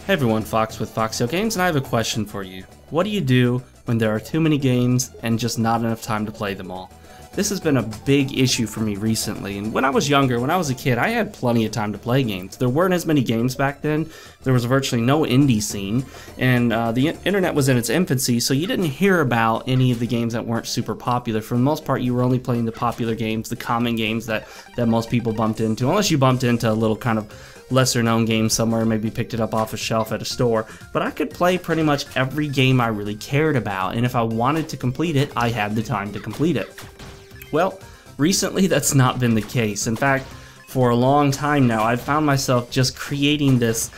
Hey everyone, Fox with FoxeoGames, and I have a question for you. What do you do when there are too many games and just not enough time to play them all? This has been a big issue for me recently, and when I was younger, when I was a kid, I had plenty of time to play games. There weren't as many games back then, there was virtually no indie scene, and the internet was in its infancy, so you didn't hear about any of the games that weren't super popular. For the most part, you were only playing the popular games, the common games that most people bumped into, unless you bumped into a little kind of lesser known game somewhere, maybe picked it up off a shelf at a store. But I could play pretty much every game I really cared about, and if I wanted to complete it, I had the time to complete it. Well, recently that's not been the case. In fact, for a long time now, I've found myself just creating this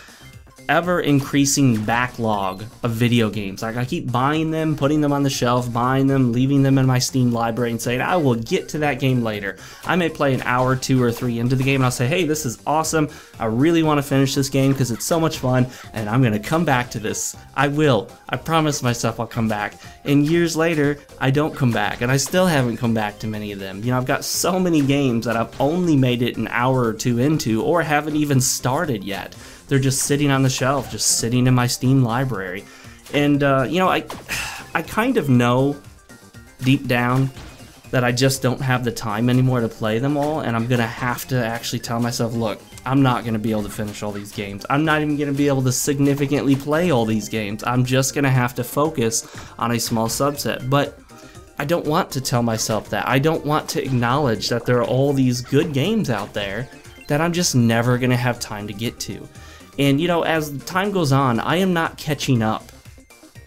ever-increasing backlog of video games. Like, I keep buying them, putting them on the shelf, buying them, leaving them in my Steam library and saying, I will get to that game later. I may play an hour, 2 or 3 into the game and I'll say, hey, this is awesome. I really want to finish this game because it's so much fun and I'm going to come back to this. I will. I promise myself I'll come back. And years later, I don't come back, and I still haven't come back to many of them. You know, I've got so many games that I've only made it an hour or 2 into or haven't even started yet. They're just sitting on the shelf, just sitting in my Steam library. And, you know, I kind of know deep down that I just don't have the time anymore to play them all, and I'm going to have to actually tell myself, look, I'm not going to be able to finish all these games. I'm not even going to be able to significantly play all these games. I'm just going to have to focus on a small subset. But I don't want to tell myself that. I don't want to acknowledge that there are all these good games out there that I'm just never going to have time to get to. And, you know, as time goes on, I am not catching up.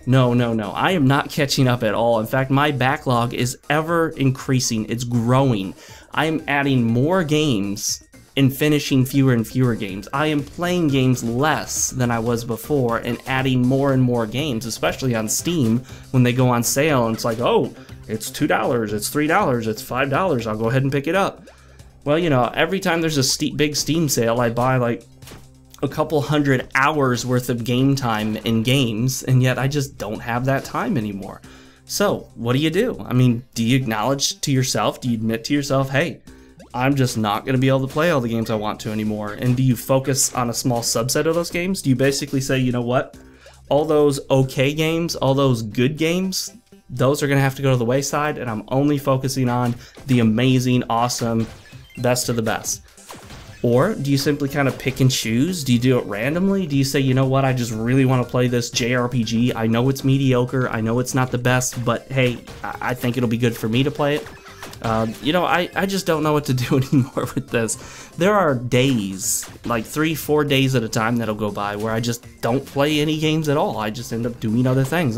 No, I am not catching up at all. In fact, my backlog is ever increasing. It's growing. I am adding more games and finishing fewer and fewer games. I am playing games less than I was before and adding more and more games, especially on Steam when they go on sale and it's like, oh, it's $2, it's $3, it's $5, I'll go ahead and pick it up. Well, you know, every time there's a big Steam sale, I buy like a couple hundred hours worth of game time in games, and yet I just don't have that time anymore. So what do? I mean, do you acknowledge to yourself, do you admit to yourself, hey, I'm just not going to be able to play all the games I want to anymore? And do you focus on a small subset of those games? Do you basically say, you know what, all those okay games, all those good games, those are going to have to go to the wayside, and I'm only focusing on the amazing, awesome, best of the best? Or do you simply kind of pick and choose? Do you do it randomly? Do you say, you know what, I just really want to play this JRPG. I know it's mediocre, I know it's not the best, but hey, I think it'll be good for me to play it. You know, I just don't know what to do anymore with this. There are days, like 3-4 days at a time that'll go by where I just don't play any games at all. I just end up doing other things.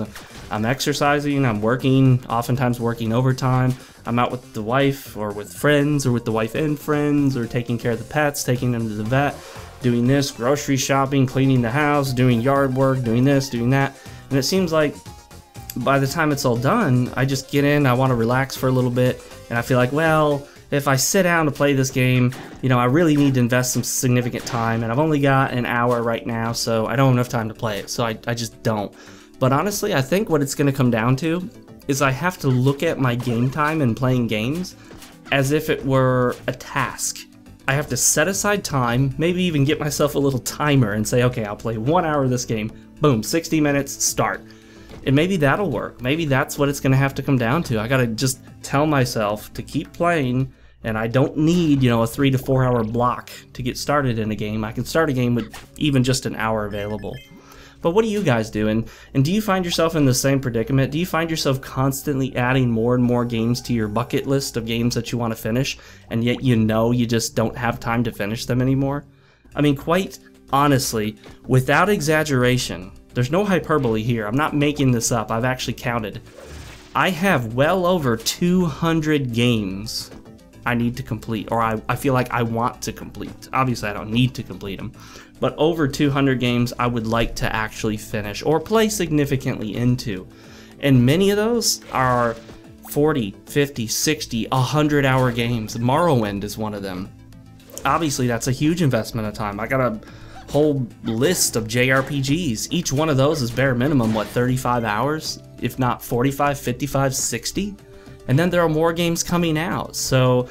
I'm exercising, I'm working, oftentimes working overtime. I'm out with the wife or with friends or with the wife and friends, or taking care of the pets, taking them to the vet, doing this, grocery shopping, cleaning the house, doing yard work, doing this, doing that. And it seems like by the time it's all done, I just get in, I want to relax for a little bit, and I feel like, well, if I sit down to play this game, you know, I really need to invest some significant time, and I've only got an hour right now, so I don't have enough time to play it, so I just don't. But honestly, I think what it's going to come down to is I have to look at my game time and playing games as if it were a task. I have to set aside time, maybe even get myself a little timer and say, okay, I'll play 1 hour of this game, boom, 60 minutes, start. And maybe that'll work. Maybe that's what it's going to have to come down to. I got to just tell myself to keep playing, and I don't need, you know, a 3 to 4 hour block to get started in a game. I can start a game with even just an hour available. But what do you guys do? And do you find yourself in the same predicament? Do you find yourself constantly adding more and more games to your bucket list of games that you want to finish, and yet you know you just don't have time to finish them anymore? I mean, quite honestly, without exaggeration, there's no hyperbole here. I'm not making this up. I've actually counted. I have well over 200 games I need to complete, or I feel like I want to complete. Obviously, I don't need to complete them. But over 200 games I would like to actually finish or play significantly into. And many of those are 40, 50, 60, 100 hour games. Morrowind is one of them. Obviously, that's a huge investment of time. I got a whole list of JRPGs. Each one of those is bare minimum, what, 35 hours? If not 45, 55, 60? And then there are more games coming out. So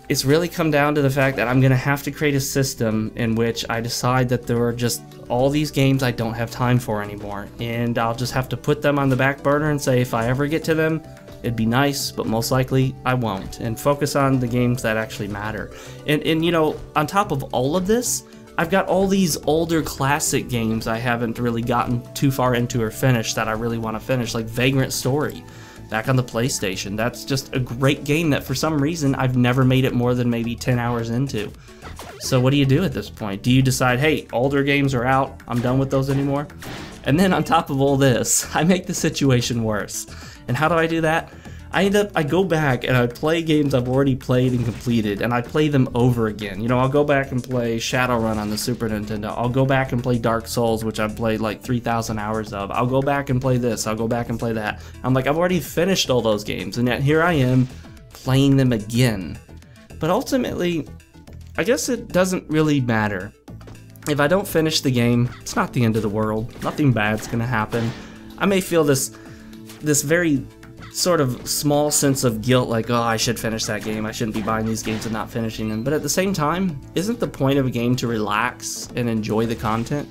it's really come down to the fact that I'm gonna have to create a system in which I decide that there are just all these games I don't have time for anymore, and I'll just have to put them on the back burner and say if I ever get to them, it'd be nice, but most likely I won't, and focus on the games that actually matter. And you know, on top of all of this, I've got all these older classic games I haven't really gotten too far into or finished that I really want to finish, like Vagrant Story back on the PlayStation. That's just a great game that for some reason I've never made it more than maybe 10 hours into. So what do you do at this point? Do you decide, hey, older games are out, I'm done with those anymore? And then on top of all this, I make the situation worse. And how do I do that? I go back and I play games I've already played and completed, and I play them over again. You know, I'll go back and play Shadowrun on the Super Nintendo. I'll go back and play Dark Souls, which I've played like 3,000 hours of. I'll go back and play this. I'll go back and play that. I'm like, I've already finished all those games, and yet here I am playing them again. But ultimately, I guess it doesn't really matter. If I don't finish the game, it's not the end of the world. Nothing bad's gonna happen. I may feel this very sort of small sense of guilt, like, oh, I should finish that game, I shouldn't be buying these games and not finishing them. But at the same time, isn't the point of a game to relax and enjoy the content?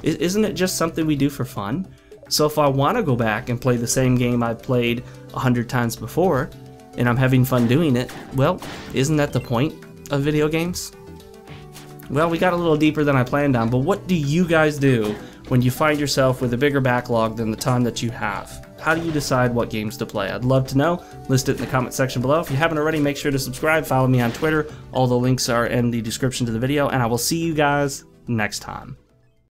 Isn't it just something we do for fun? So if I want to go back and play the same game I've played 100 times before, and I'm having fun doing it, well, isn't that the point of video games? Well, we got a little deeper than I planned on, but what do you guys do when you find yourself with a bigger backlog than the time that you have? How do you decide what games to play? I'd love to know. List it in the comment section below. If you haven't already, make sure to subscribe. Follow me on Twitter. All the links are in the description to the video, and I will see you guys next time.